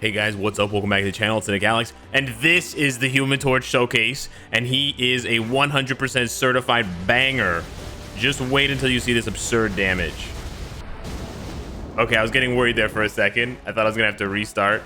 Hey guys, what's up? Welcome back to the channel. It's Cynicalex, and this is the Human Torch Showcase, and he is a 100% certified banger. Just wait until you see this absurd damage. Okay, I was getting worried there for a second. I thought I was gonna have to restart,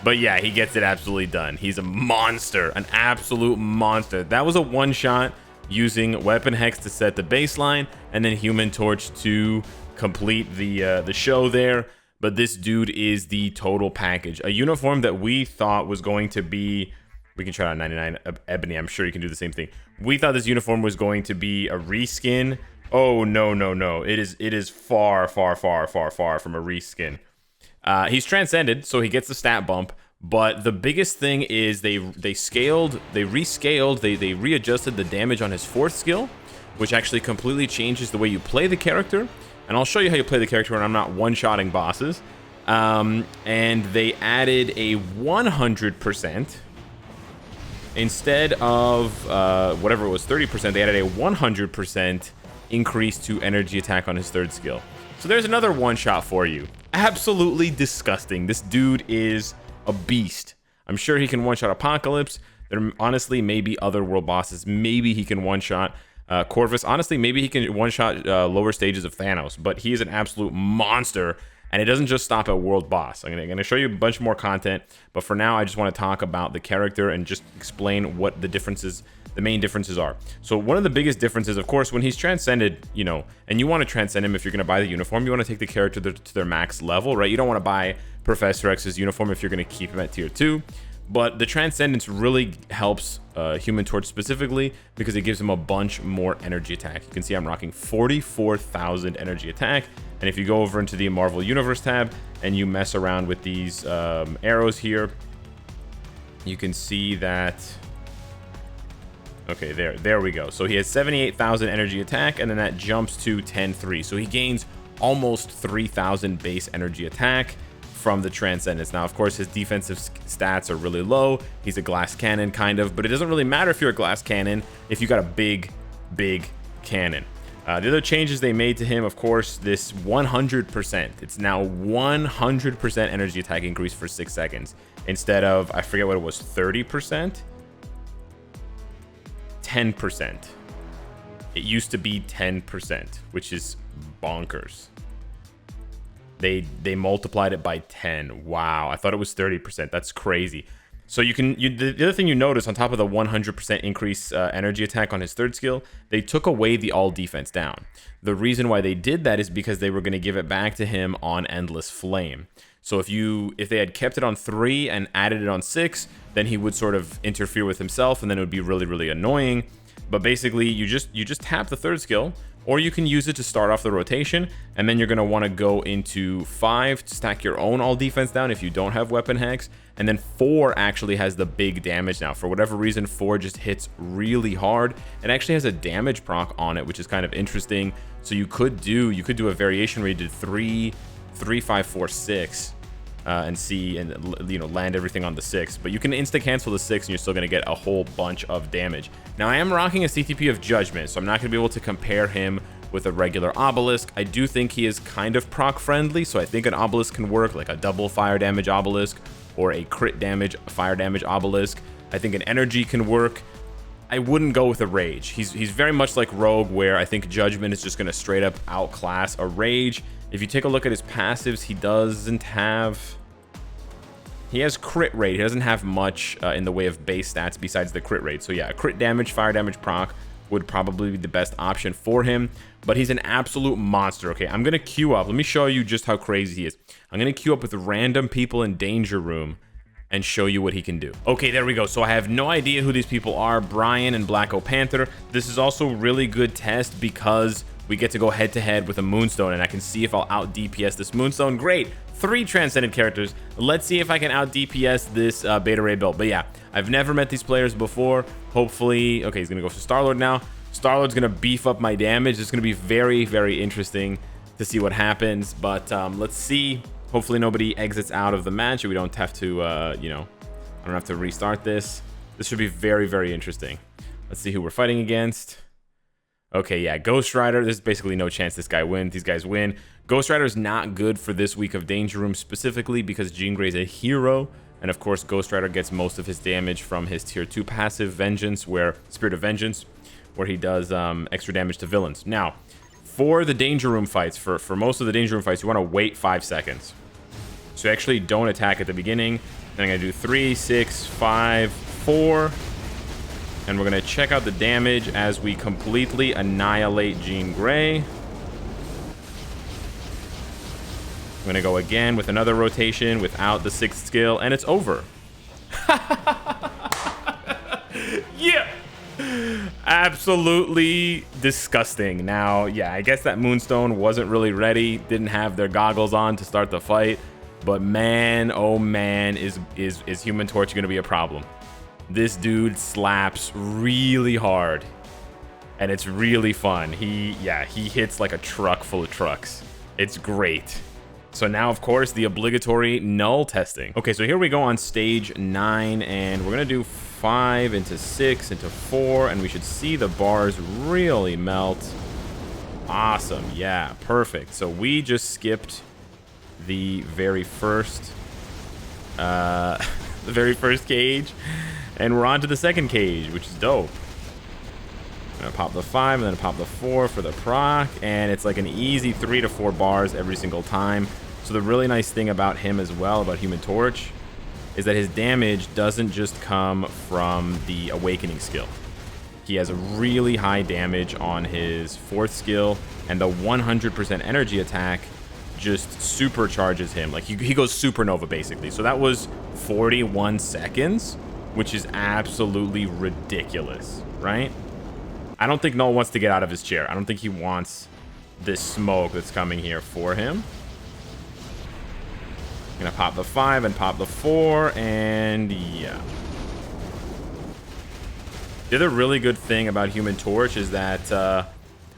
but yeah, he gets it absolutely done. He's a monster, an absolute monster. That was a one-shot using Weapon Hex to set the baseline, and then Human Torch to complete the show there. But this dude is the total package. A uniform that we thought was going to be, we can try out 99 Ebony. I'm sure you can do the same thing. We thought this uniform was going to be a reskin. Oh, no, no, no. It is far, far, far, far, far from a reskin. He's transcended, so he gets the stat bump. But the biggest thing is they readjusted the damage on his fourth skill, which actually completely changes the way you play the character. And I'll show you how you play the character when I'm not one-shotting bosses. And they added a 100%. Instead of whatever it was, 30%, they added a 100% increase to energy attack on his third skill. So there's another one-shot for you. Absolutely disgusting. This dude is a beast. I'm sure he can one-shot Apocalypse. There honestly may be other world bosses. Maybe he can one-shot Corvus. Honestly, maybe he can one-shot lower stages of Thanos, but he is an absolute monster, and it doesn't just stop at world boss. I'm gonna show you a bunch more content, but for now, I just want to talk about the character and just explain what the differences, the main differences are. So one of the biggest differences, of course, when he's transcended, you know, and you want to transcend him if you're gonna buy the uniform, you want to take the character to their max level, right? You don't want to buy Professor X's uniform if you're gonna keep him at tier 2. But the Transcendence really helps Human Torch specifically because it gives him a bunch more energy attack. You can see I'm rocking 44,000 energy attack. And if you go over into the Marvel Universe tab and you mess around with these arrows here, you can see that... Okay, there we go. So he has 78,000 energy attack, and then that jumps to 10.3. So he gains almost 3,000 base energy attack from the Transcendence. Now, of course, his defensive stats are really low. He's a glass cannon, kind of, but it doesn't really matter if you're a glass cannon if you got a big cannon. The other changes they made to him, of course, this 100%. It's now 100% energy attack increase for 6 seconds instead of, I forget what it was, 30%? 10%. It used to be 10%, which is bonkers. They multiplied it by 10. Wow, I thought it was 30%. That's crazy. So the other thing you notice on top of the 100% increase energy attack on his third skill, they took away the all defense down. The reason why they did that is because they were going to give it back to him on Endless Flame. So if they had kept it on 3 and added it on 6, then he would sort of interfere with himself, and then it would be really, really annoying. But basically, you just tap the third skill, or you can use it to start off the rotation, and then you're going to want to go into 5 to stack your own all defense down if you don't have Weapon Hex, and then 4 actually has the big damage now. For whatever reason, 4 just hits really hard. It actually has a damage proc on it, which is kind of interesting. So you could do a variation where you did 3, 5, 4, 6. And see, and you know, land everything on the 6, but you can insta cancel the 6 and you're still going to get a whole bunch of damage. Now, I am rocking a CTP of Judgment, so I'm not going to be able to compare him with a regular Obelisk. I do think he is kind of proc friendly, so I think an Obelisk can work, like a double fire damage Obelisk or a crit damage fire damage Obelisk. I think an energy can work. I wouldn't go with a Rage. He's very much like Rogue, where I think Judgment is just going to straight up outclass a Rage. If you take a look at his passives, he has crit rate. He doesn't have much in the way of base stats besides the crit rate. So yeah, crit damage, fire damage proc would probably be the best option for him, but he's an absolute monster. Okay, I'm going to queue up. Let me show you just how crazy he is. I'm going to queue up with random people in Danger Room and show you what he can do. Okay, there we go. So I have no idea who these people are, Brian and Black Panther. This is also a really good test because we get to go head to head with a Moonstone, and I can see if I'll out DPS this Moonstone. Great, 3 transcended characters. Let's see if I can out DPS this Beta Ray build. But yeah, I've never met these players before. Hopefully, okay, he's gonna go for Star-Lord now. Star-Lord's gonna beef up my damage. It's gonna be very, very interesting to see what happens. But let's see. Hopefully nobody exits out of the match. We don't have to, you know, I don't have to restart this. This should be very, very interesting. Let's see who we're fighting against. Okay, yeah, Ghost Rider, there's basically no chance this guy wins. These guys win. Ghost Rider is not good for this week of Danger Room specifically because Jean Grey's a hero. And of course, Ghost Rider gets most of his damage from his tier 2 passive Vengeance, where Spirit of Vengeance, where he does extra damage to villains. Now, for the Danger Room fights, for most of the Danger Room fights, you want to wait 5 seconds. So you actually don't attack at the beginning. Then I'm going to do 3, 6, 5, 4. And we're going to check out the damage as we completely annihilate Jean Grey. I'm going to go again with another rotation without the 6th skill, and it's over. Yeah! Absolutely disgusting. Now, yeah, I guess that Moonstone wasn't really ready, didn't have their goggles on to start the fight. But man, oh man, is Human Torch going to be a problem. This dude slaps really hard, and it's really fun. He hits like a truck full of trucks. It's great. So now, of course, the obligatory null testing. Okay, so here we go on stage 9, and we're gonna do 5 into 6 into 4, and we should see the bars really melt. Awesome, yeah, perfect. So we just skipped the very first cage, and we're on to the second cage, which is dope. I'm gonna pop the 5 and then pop the 4 for the proc, and it's like an easy 3 to 4 bars every single time. So the really nice thing about him as well, about Human Torch, is that his damage doesn't just come from the Awakening skill. He has a really high damage on his 4th skill, and the 100% energy attack just supercharges him. Like he goes supernova basically. So that was 41 seconds, which is absolutely ridiculous, right? I don't think Null wants to get out of his chair. I don't think he wants this smoke that's coming here for him. I'm gonna pop the 5 and pop the 4, and yeah. The other really good thing about Human Torch is that a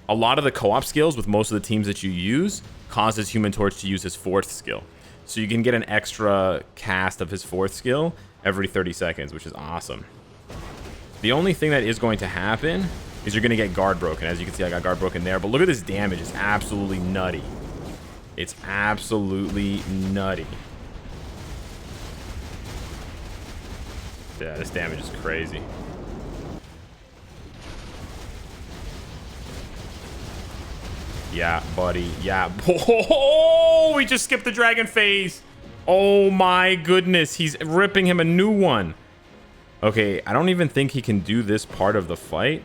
lot of the co-op skills with most of the teams that you use causes Human Torch to use his 4th skill. So you can get an extra cast of his 4th skill every 30 seconds, which is awesome. The only thing that is going to happen is you're going to get guard broken. As you can see, I got guard broken there. But look at this damage. It's absolutely nutty. It's absolutely nutty. Yeah, this damage is crazy. Yeah, buddy. Yeah. Oh, we just skipped the dragon phase. Oh my goodness. He's ripping him a new one. Okay, I don't even think he can do this part of the fight.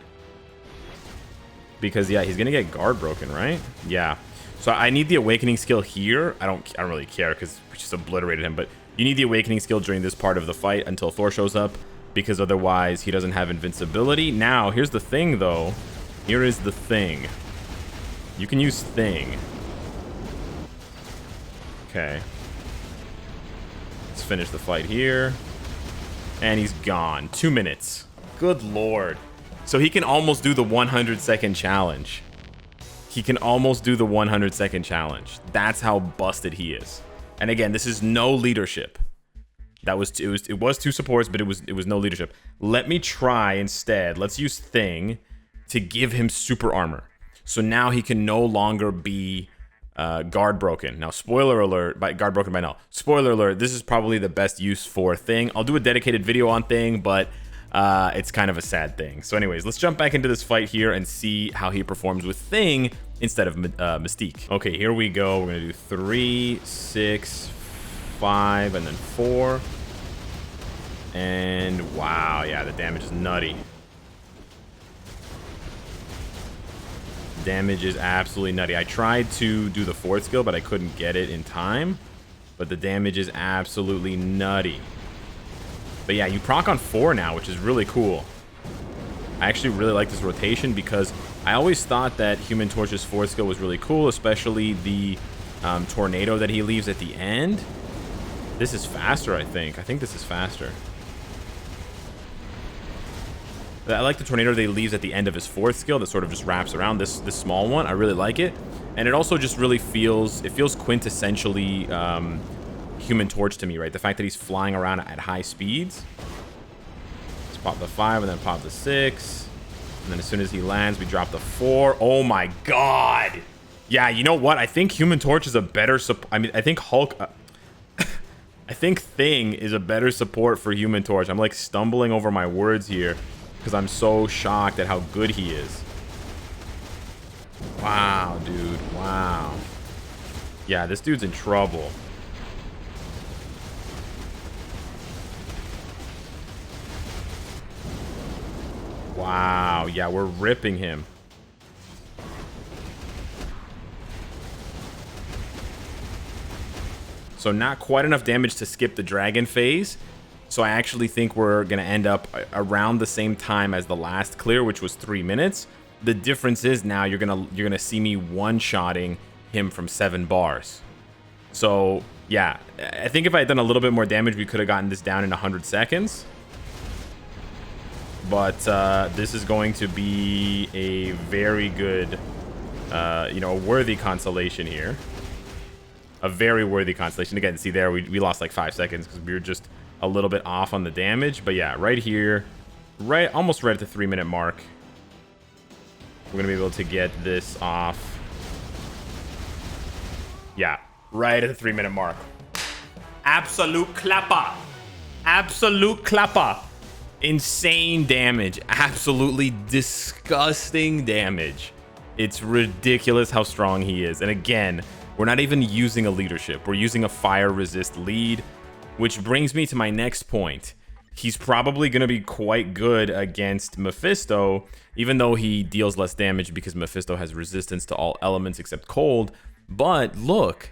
Because, yeah, he's going to get guard broken, right? Yeah. So I need the Awakening skill here. I don't really care because we just obliterated him. But you need the Awakening skill during this part of the fight until Thor shows up. Because otherwise, he doesn't have invincibility. Now, here's the thing, though. Here is the thing. You can use Thing. Okay. Let's finish the fight here. And he's gone. 2 minutes. Good lord. So he can almost do the 100-second challenge. He can almost do the 100-second challenge. That's how busted he is. And again, this is no leadership. It was 2 supports, but it was no leadership. Let me try instead. Let's use Thing to give him super armor. So now he can no longer be guard broken. Now, spoiler alert, guard broken by Null. Spoiler alert, this is probably the best use for Thing. I'll do a dedicated video on Thing, but it's kind of a sad thing. So anyways, let's jump back into this fight here and see how he performs with Thing instead of Mystique. Okay, here we go. We're going to do 3, 6, 5, and then 4. And wow, yeah, the damage is nutty. Damage is absolutely nutty. I tried to do the 4th skill, but I couldn't get it in time. But the damage is absolutely nutty. But yeah, you proc on 4 now, which is really cool. I actually really like this rotation because I always thought that Human Torch's 4th skill was really cool, especially the tornado that he leaves at the end. This is faster, I think. I think this is faster. I like the tornado that he leaves at the end of his 4th skill that sort of just wraps around this small one. I really like it. And it also just really feels quintessentially Human Torch to me, right? The fact that he's flying around at high speeds. Let's pop the 5 and then pop the 6. And then as soon as he lands, we drop the 4. Oh my god. Yeah, you know what? I think Human Torch is a better support. I mean, I think Hulk... I think Thing is a better support for Human Torch. I'm like stumbling over my words here because I'm so shocked at how good he is. Wow, dude. Wow. Yeah, this dude's in trouble. Wow. Yeah, we're ripping him. So not quite enough damage to skip the dragon phase. So I actually think we're going to end up around the same time as the last clear, which was 3 minutes. The difference is now you're gonna see me one-shotting him from 7 bars. So yeah, I think if I had done a little bit more damage, we could have gotten this down in 100 seconds. But this is going to be a very good, you know, a worthy consolation here. A very worthy constellation. Again, see there, we lost like 5 seconds because we were just a little bit off on the damage. But yeah, right here, almost right at the 3-minute mark, we're gonna be able to get this off. Yeah, right at the 3-minute mark. Absolute clapper. Absolute clapper. Insane damage. Absolutely disgusting damage. It's ridiculous how strong he is. And again, we're not even using a leadership. We're using a fire resist lead, which brings me to my next point. He's probably going to be quite good against Mephisto, even though he deals less damage because Mephisto has resistance to all elements except cold. But look,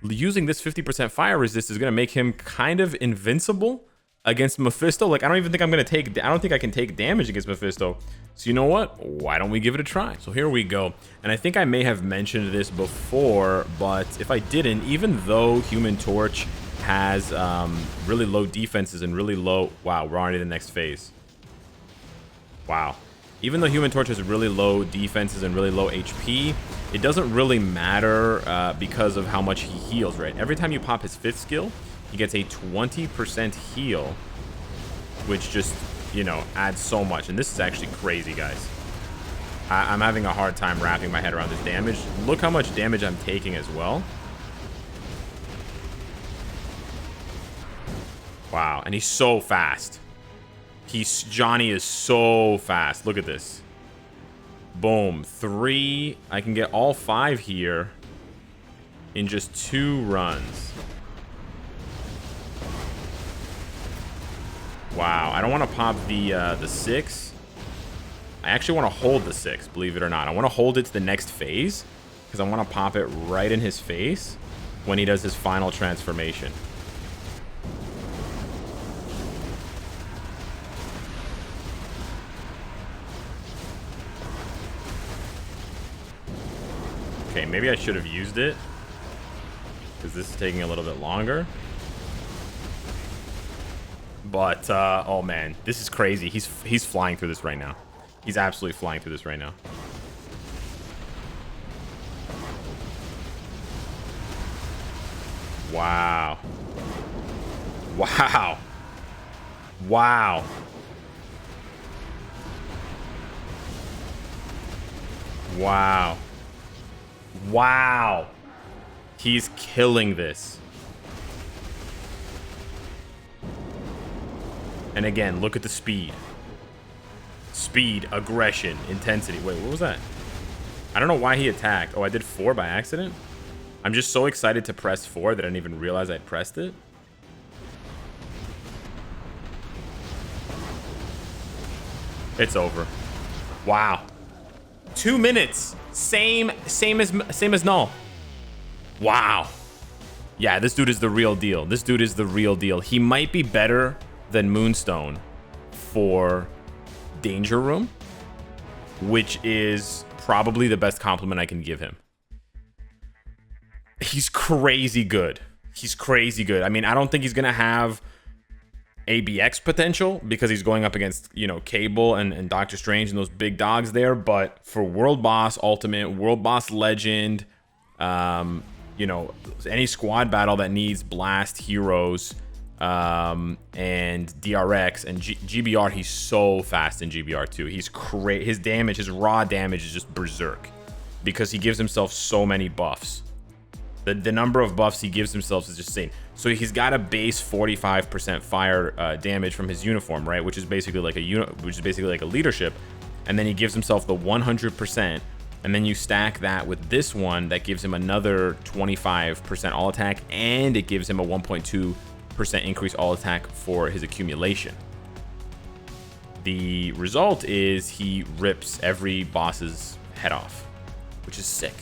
using this 50% fire resist is going to make him kind of invincible against Mephisto. Like, I don't even think I don't think I can take damage against Mephisto. So you know what? Why don't we give it a try? So here we go. And I think I may have mentioned this before, but if I didn't, even though Human Torch has really low defenses and really low... Wow, we're already in the next phase. Wow. Even though Human Torch has really low defenses and really low HP, it doesn't really matter because of how much he heals, right? Every time you pop his 5th skill, he gets a 20% heal, which just, you know, adds so much. And this is actually crazy, guys. I'm having a hard time wrapping my head around this damage. Look how much damage I'm taking as well. Wow, and he's so fast. Johnny is so fast. Look at this. Boom. 3. I can get all 5 here in just 2 runs. Wow, I don't want to pop the 6. I actually want to hold the 6, believe it or not. I want to hold it to the next phase because I want to pop it right in his face when he does his final transformation. Okay, maybe I should have used it because this is taking a little bit longer. But, oh man, this is crazy. He's flying through this right now. He's absolutely flying through this right now. Wow. Wow. Wow. Wow. Wow. He's killing this. And again, look at the speed. Speed, aggression, intensity. Wait, what was that? I don't know why he attacked. Oh, I did 4 by accident? I'm just so excited to press 4 that I didn't even realize I'd pressed it. It's over. Wow. 2 minutes. Same as Null. Wow. Yeah, this dude is the real deal. This dude is the real deal. He might be better than Moonstone for Danger Room, which is probably the best compliment I can give him. He's crazy good. He's crazy good. I mean, I don't think he's gonna have ABX potential because he's going up against, you know, Cable and Doctor Strange and those big dogs there. But for World Boss Ultimate, World Boss Legend, you know, any squad battle that needs blast heroes, and DRX and GBR. He's so fast in GBR too. He's crazy. His damage, his raw damage is just berserk because he gives himself so many buffs. The number of buffs he gives himself is just insane. So he's got a base 45% fire damage from his uniform, right? Which is basically like a leadership. And then he gives himself the 100%. And then you stack that with this one that gives him another 25% all attack, and it gives him a 1.2% increase all attack for his accumulation. The result is he rips every boss's head off, which is sick.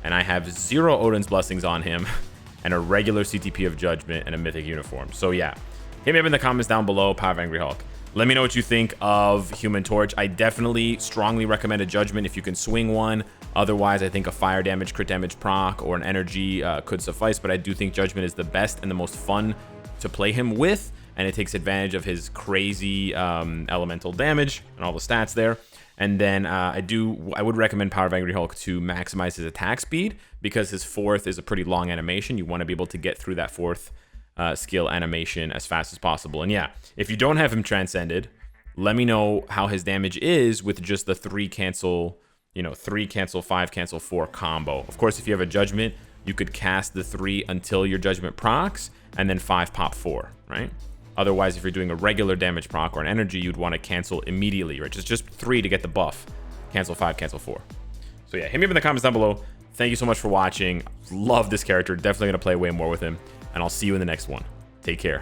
And I have 0 Odin's Blessings on him and a regular CTP of Judgment and a mythic uniform. So yeah, hit me up in the comments down below, Power of Angry Hulk. Let me know what you think of Human Torch. I definitely strongly recommend a Judgment if you can swing one. Otherwise, I think a fire damage, crit damage proc, or an energy could suffice. But I do think Judgment is the best and the most fun to play him with. And it takes advantage of his crazy elemental damage and all the stats there. And then I would recommend Power of Angry Hulk to maximize his attack speed, because his 4th is a pretty long animation. You want to be able to get through that 4th skill animation as fast as possible. And yeah, if you don't have him transcended, let me know how his damage is with just the 3 cancel, 3 cancel, 5 cancel, 4 combo. Of course, if you have a Judgment, you could cast the 3 until your Judgment procs, and then 5 pop 4, right? Otherwise, if you're doing a regular damage proc or an energy, you'd want to cancel immediately, right? Just 3 to get the buff. Cancel 5, cancel 4. So yeah, hit me up in the comments down below. Thank you so much for watching. Love this character. Definitely going to play way more with him. And I'll see you in the next one. Take care.